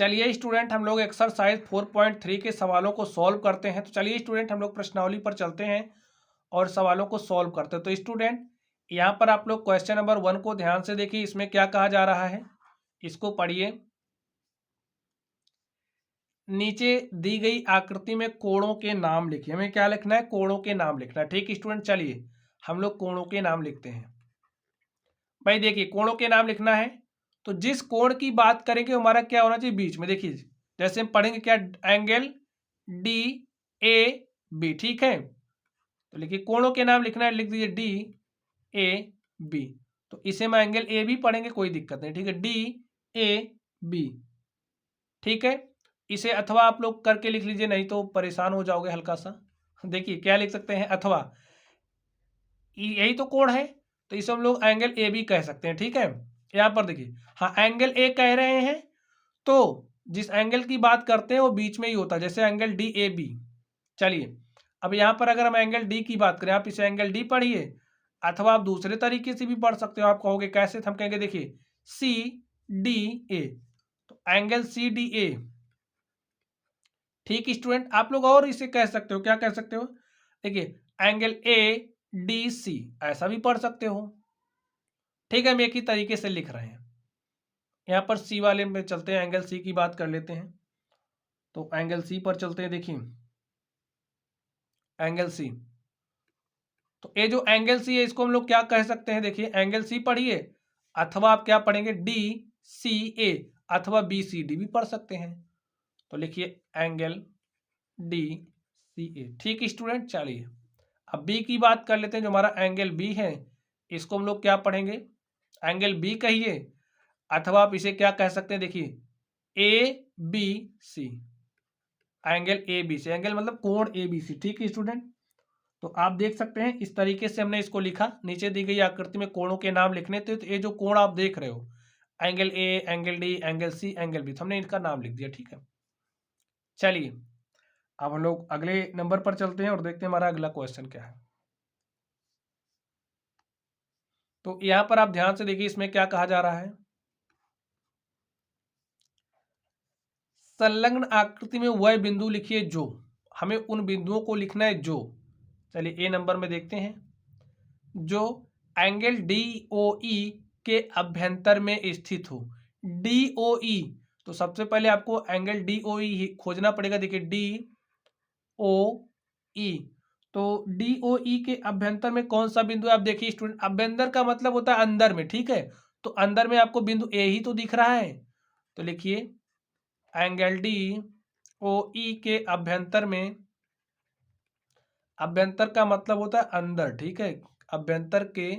चलिए स्टूडेंट, हम लोग एक्सरसाइज 4.3 के सवालों को सॉल्व करते हैं। तो चलिए स्टूडेंट, हम लोग प्रश्नावली पर चलते हैं और सवालों को सॉल्व करते हैं। तो स्टूडेंट, यहाँ पर आप लोग क्वेश्चन नंबर 1 को ध्यान से देखिए, इसमें क्या कहा जा रहा है, इसको पढ़िए। नीचे दी गई आकृति में कोणों के नाम लिखिए। हमें क्या लिखना है? कोणों के नाम लिखना है। ठीक स्टूडेंट, चलिए हम लोग कोणों के नाम लिखते हैं। भाई देखिए, कोणों के नाम लिखना है तो जिस कोण की बात करेंगे हमारा क्या होना चाहिए? बीच में। देखिए जैसे हम पढ़ेंगे क्या, एंगल डी ए बी। ठीक है, तो लिखिए कोणों के नाम लिखना है, लिख दीजिए डी ए बी। तो इसे हम एंगल ए बी पढ़ेंगे, कोई दिक्कत नहीं। ठीक है, डी ए बी। ठीक है, इसे अथवा आप लोग करके लिख लीजिए, नहीं तो परेशान हो जाओगे हल्का सा। देखिए क्या लिख सकते हैं, अथवा यही तो कोण है, तो इसे हम लोग एंगल ए बी कह सकते हैं। ठीक है, यहाँ पर देखिए, हाँ एंगल ए कह रहे हैं तो जिस एंगल की बात करते हैं वो बीच में ही होता है, जैसे एंगल डी ए बी। चलिए अब यहाँ पर अगर हम एंगल डी की बात करें, आप इसे एंगल डी पढ़िए, अथवा आप दूसरे तरीके से भी पढ़ सकते हो। आप कहोगे कैसे? तो हम कहेंगे देखिए सी डी ए, तो एंगल सी डी ए। ठीक स्टूडेंट, आप लोग और इसे कह सकते हो, क्या कह सकते हो? देखिए एंगल ए डी सी, ऐसा भी पढ़ सकते हो। ठीक है, हम एक ही तरीके से लिख रहे हैं। यहाँ पर सी वाले में चलते हैं, एंगल सी की बात कर लेते हैं। तो एंगल सी पर चलते हैं। देखिए एंगल सी, तो ये जो एंगल सी है इसको हम लोग क्या कह सकते हैं? देखिए एंगल सी पढ़िए, अथवा आप क्या पढ़ेंगे, डी सी ए, अथवा बी सी डी भी पढ़ सकते हैं। तो लिखिए एंगल डी सी ए। ठीक स्टूडेंट, चलिए अब बी की बात कर लेते हैं। जो हमारा एंगल बी है इसको हम लोग क्या पढ़ेंगे? एंगल बी कहिए, अथवा आप इसे क्या कह सकते हैं? देखिए A B C, angle A B C. Angle मतलब कोण ए बी सी। ठीक है स्टूडेंट, तो आप देख सकते हैं इस तरीके से हमने इसको लिखा। नीचे दी गई आकृति में कोणों के नाम लिखने थे, तो ये जो कोण आप देख रहे हो, angle A, angle D, angle C, angle B, तो हमने इनका नाम लिख दिया। ठीक है, चलिए अब हम लोग अगले नंबर पर चलते हैं और देखते हैं हमारा अगला क्वेश्चन क्या है। तो यहां पर आप ध्यान से देखिए, इसमें क्या कहा जा रहा है, संलग्न आकृति में वह बिंदु लिखिए जो, हमें उन बिंदुओं को लिखना है जो, चलिए ए नंबर में देखते हैं, जो एंगल डी ओ ई के अभ्यंतर में स्थित हो। डी ओ ई, तो सबसे पहले आपको एंगल डी ओ ई खोजना पड़ेगा। देखिए डी ओ ई, तो डी ओ ई के अभ्यंतर में कौन सा बिंदु है? आप देखिए स्टूडेंट, अभ्यंतर का मतलब होता है अंदर में। ठीक है, तो अंदर में आपको बिंदु ए ही तो दिख रहा है, तो लिखिए एंगल डी ओ ई के अभ्यंतर में, अभ्यंतर का मतलब होता है अंदर। ठीक है, अभ्यंतर के,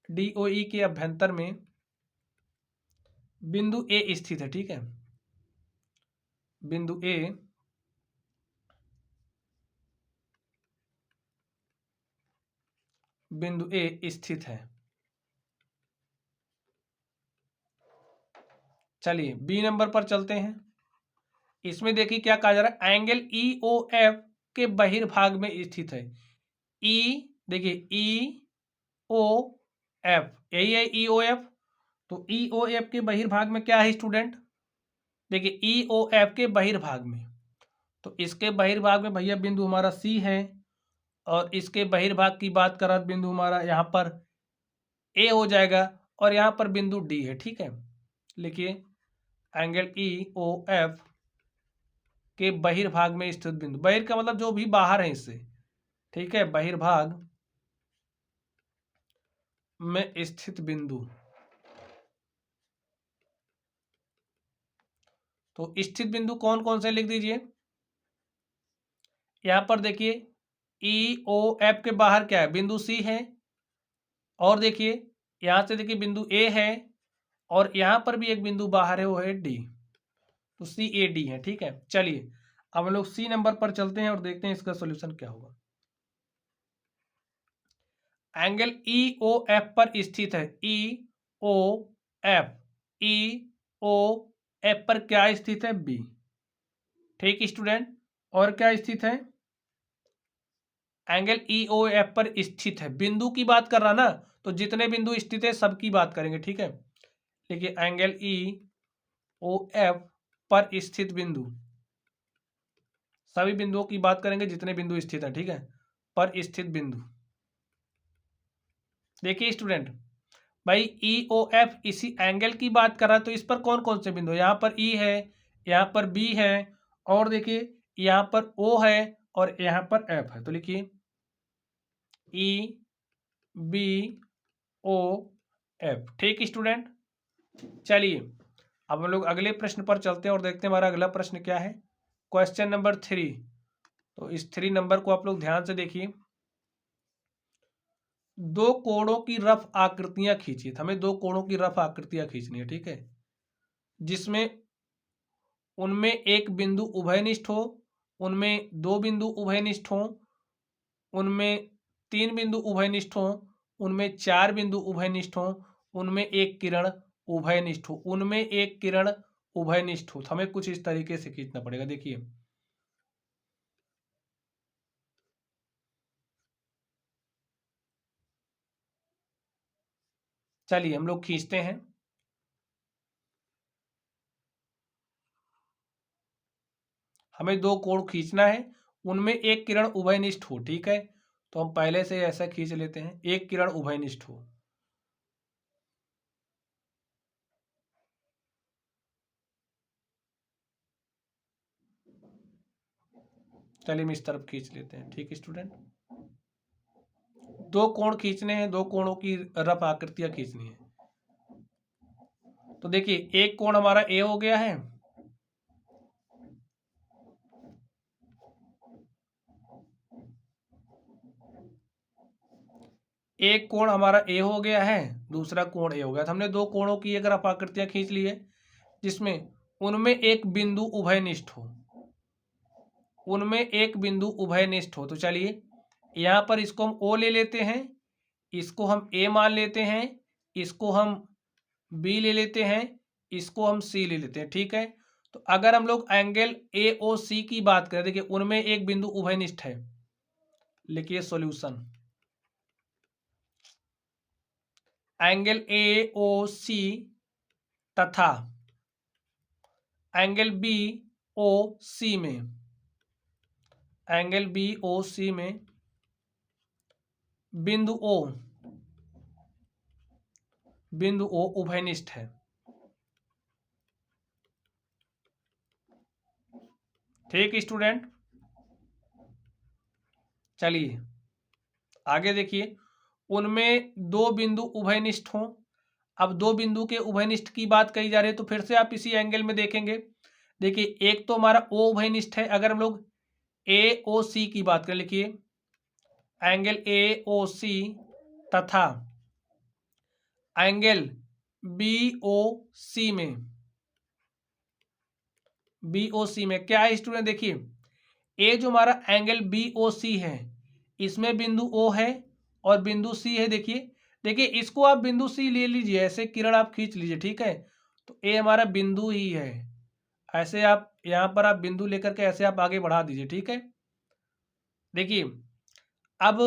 डी ओ ई के अभ्यंतर में बिंदु ए स्थित है। ठीक है, बिंदु ए स्थित है। चलिए बी नंबर पर चलते हैं। इसमें देखिए क्या कहा जा रहा है, एंगल ई ओ एफ के बहिर्भाग में स्थित है। ई, देखिए ई ओ एफ, यही है ई ओ एफ। तो ई ओ एफ के बहिर्भाग में क्या है स्टूडेंट? देखिए ई ओ एफ के बहिर्भाग में, तो इसके बहिर्भाग में भैया बिंदु हमारा सी है, और इसके बहिर्भाग की बात करा बिंदु हमारा यहाँ पर ए हो जाएगा, और यहाँ पर बिंदु डी है। ठीक है, लिखिए एंगल ई ओ एफ के बहिर्भाग में स्थित बिंदु, बहिर का मतलब जो भी बाहर है इससे। ठीक है, बहिर्भाग में स्थित बिंदु, तो स्थित बिंदु कौन कौन से लिख दीजिए। यहां पर देखिए ई ओ एफ के बाहर क्या है? बिंदु सी है, और देखिए यहां से देखिए बिंदु ए है, और यहां पर भी एक बिंदु बाहर है, वो है डी, तो सी ए डी है। ठीक है, चलिए अब हम लोग सी नंबर पर चलते हैं और देखते हैं इसका सॉल्यूशन क्या होगा। एंगल ई ओ एफ पर स्थित है, ई ओ एफ, ई ओ एफ पर क्या स्थित है? बी। ठीक स्टूडेंट, और क्या स्थित है? एंगल ई ओ एफ पर स्थित है। बिंदु की बात कर रहा ना, तो जितने बिंदु स्थित है सबकी बात करेंगे। ठीक है, देखिए एंगल ई ओ एफ पर स्थित बिंदु, सभी बिंदुओं की बात करेंगे जितने बिंदु स्थित है, ठीक है, पर स्थित बिंदु। देखिए स्टूडेंट, भाई ई ओ एफ इसी एंगल की बात कर रहा है, तो इस पर कौन कौन से बिंदु, यहाँ पर ई है, यहाँ पर बी है, और देखिए यहाँ पर ओ है, और यहाँ पर एफ है। तो लिखिए ई बी ओ एफ। ठीक स्टूडेंट, चलिए अब हम लोग अगले प्रश्न पर चलते हैं और देखते हैं हमारा अगला प्रश्न क्या है। Question number 3। तो इस 3 नंबर को आप लोग ध्यान से देखिए। दो कोणों की रफ आकृतियां खींचिए। हमें दो कोणों की रफ आकृतियां खींचनी है, ठीक है, जिसमें उनमें एक बिंदु उभयनिष्ठ हो, उनमें दो बिंदु उभयनिष्ठ हो, उनमें तीन बिंदु उभयनिष्ठ हो, उनमें चार बिंदु उभयनिष्ठ हो, उनमें एक किरण उभयनिष्ठ हो, उनमें एक किरण उभयनिष्ठ हो। हमें कुछ इस तरीके से खींचना पड़ेगा। देखिए चलिए हम लोग खींचते हैं। हमें दो कोण खींचना है, उनमें एक किरण उभयनिष्ठ हो, ठीक है, तो हम पहले से ऐसा खींच लेते हैं, एक किरण उभयनिष्ठ हो। चलिए हम इस तरफ खींच लेते हैं। ठीक है स्टूडेंट, दो कोण खींचने हैं, दो कोणों की रफ आकृतियां खींचनी है। तो देखिए एक कोण हमारा ए हो गया है, एक कोण हमारा ए हो गया है, दूसरा कोण ए हो गया। तो हमने दो कोणों की एक रफ आकृतियां खींच ली है, जिसमें उनमें एक बिंदु उभयनिष्ठ हो, उनमें एक बिंदु उभयनिष्ठ हो। तो चलिए यहाँ पर इसको हम ओ ले लेते हैं, इसको हम ए मान लेते हैं, इसको हम बी ले लेते हैं, इसको हम सी ले लेते हैं, ठीक है। तो अगर हम लोग एंगल ए ओ सी की बात करें, देखिए उनमें एक बिंदु उभयनिष्ठ है। लिखिए सॉल्यूशन, एंगल ए ओ सी तथा एंगल बी ओ सी में, एंगल बी ओ सी में बिंदु ओ, बिंदु ओ उभयनिष्ठ है। ठीक स्टूडेंट, चलिए आगे देखिए, उनमें दो बिंदु उभयनिष्ठ हों। अब दो बिंदु के उभयनिष्ठ की बात कही जा रही है, तो फिर से आप इसी एंगल में देखेंगे। देखिए एक तो हमारा ओ उभयनिष्ठ है। अगर हम लोग ए ओ सी की बात करें, लिखिए एंगल ए ओ सी तथा एंगल बी ओ सी में, बी ओ सी में क्या है स्टूडेंट, देखिए ए जो हमारा एंगल बी ओ सी है, इसमें बिंदु ओ है और बिंदु सी है। देखिए देखिए इसको आप बिंदु सी ले लीजिए, ऐसे किरण आप खींच लीजिए, ठीक है। तो ए हमारा बिंदु ही है, ऐसे आप यहाँ पर आप बिंदु लेकर के ऐसे आप आगे बढ़ा दीजिए, ठीक है। देखिए अब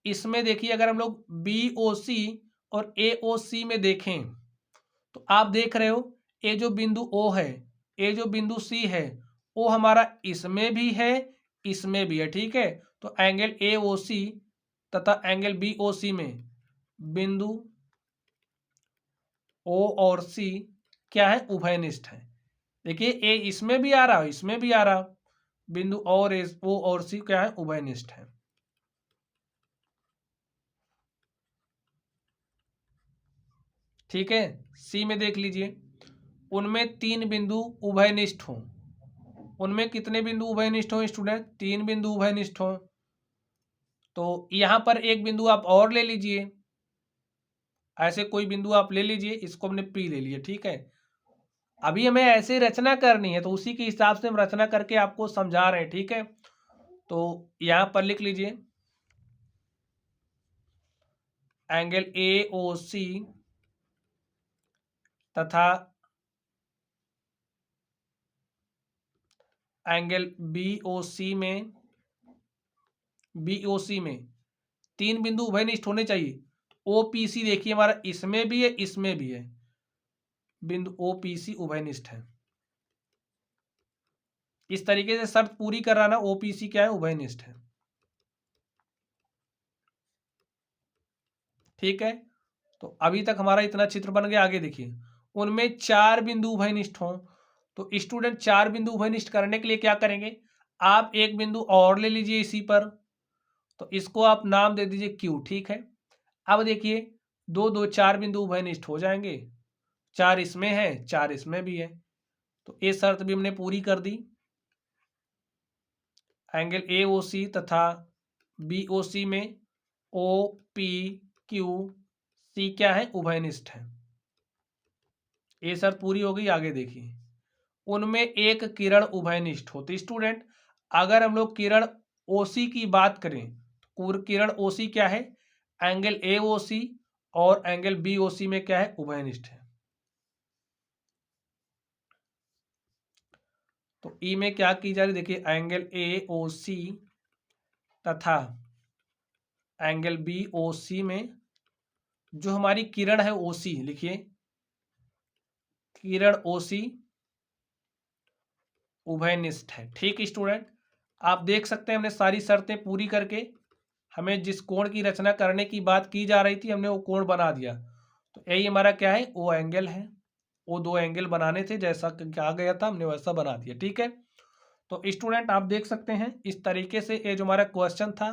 इसमें देखिए अगर हम लोग बी ओ सी और ए ओ सी में देखें, तो आप देख रहे हो ये जो बिंदु ओ है, ये जो बिंदु सी है, वो हमारा इसमें भी है, इसमें भी है, ठीक है। तो एंगल ए ओ सी तथा एंगल बी ओ सी में बिंदु ओ और सी क्या है, उभयनिष्ठ है। देखिए ए इसमें भी आ रहा, इसमें भी आ रहा, बिंदु और ओ और सी क्या है, उभयनिष्ठ है। ठीक है, सी में देख लीजिए, उनमें तीन बिंदु उभयनिष्ठ हों। उनमें कितने बिंदु उभयनिष्ठ हों स्टूडेंट, तीन बिंदु उभयनिष्ठ हों। तो यहां पर एक बिंदु आप और ले लीजिए, ऐसे कोई बिंदु आप ले लीजिए, इसको हमने पी ले लिया, ठीक है। अभी हमें ऐसे रचना करनी है, तो उसी के हिसाब से हम रचना करके आपको समझा रहे हैं, ठीक है। तो यहां पर लिख लीजिए एंगल ए ओ सी तथा एंगल बी ओ सी में, बी ओ सी में तीन बिंदु उभयनिष्ठ होने चाहिए। ओ पी सी देखिए हमारा इसमें भी है, इसमें भी है, बिंदु ओ पी सी उभयनिष्ठ है। इस तरीके से शर्त पूरी कराना ओपीसी क्या है, उभयनिष्ठ है। ठीक है, तो अभी तक हमारा इतना चित्र बन गया। आगे देखिए, उनमें 4 बिंदु उभयनिष्ठ हों, तो स्टूडेंट 4 बिंदु उभयनिष्ठ करने के लिए क्या करेंगे, आप एक बिंदु और ले लीजिए इसी पर, तो इसको आप नाम दे दीजिए क्यू। ठीक है, अब देखिए 2 2 4 बिंदु उभयनिष्ठ हो जाएंगे, 4 इसमें है 4 इसमें भी है, तो ये शर्त भी हमने पूरी कर दी। एंगल ए ओ सी तथा बी ओ सी में ओ पी क्यू सी क्या है, उभयनिष्ठ है। ये शर्त पूरी हो गई। आगे देखिए, उनमें एक किरण उभयनिष्ठ हो, तो स्टूडेंट अगर हम लोग किरण ओसी की बात करें, किरण ओसी क्या है, एंगल ए ओ सी और एंगल बी ओ सी में क्या है, उभयनिष्ठ है। तो ई में क्या की जा रही, देखिए एंगल ए ओ सी तथा एंगल बी ओ सी में जो हमारी किरण है ओसी, लिखिए किरण ओसी उभयनिष्ठ है। ठीक स्टूडेंट, आप देख सकते हैं हमने सारी शर्तें पूरी करके हमें जिस कोण की रचना करने की बात की जा रही थी हमने वो कोण बना दिया। तो यही हमारा क्या है, ओ एंगल है। वो 2 एंगल बनाने थे, जैसा कहा गया था हमने वैसा बना दिया। ठीक है, तो स्टूडेंट आप देख सकते हैं इस तरीके से ये जो हमारा क्वेश्चन था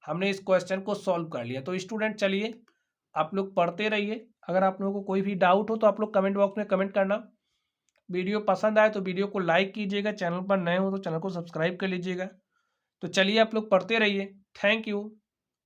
हमने इस क्वेश्चन को सॉल्व कर लिया। तो स्टूडेंट चलिए आप लोग पढ़ते रहिए, अगर आप लोगों को कोई भी डाउट हो तो आप लोग कमेंट बॉक्स में कमेंट करना। वीडियो पसंद आए तो वीडियो को लाइक कीजिएगा, चैनल पर नए हो तो चैनल को सब्सक्राइब कर लीजिएगा। तो चलिए आप लोग पढ़ते रहिए। Thank you.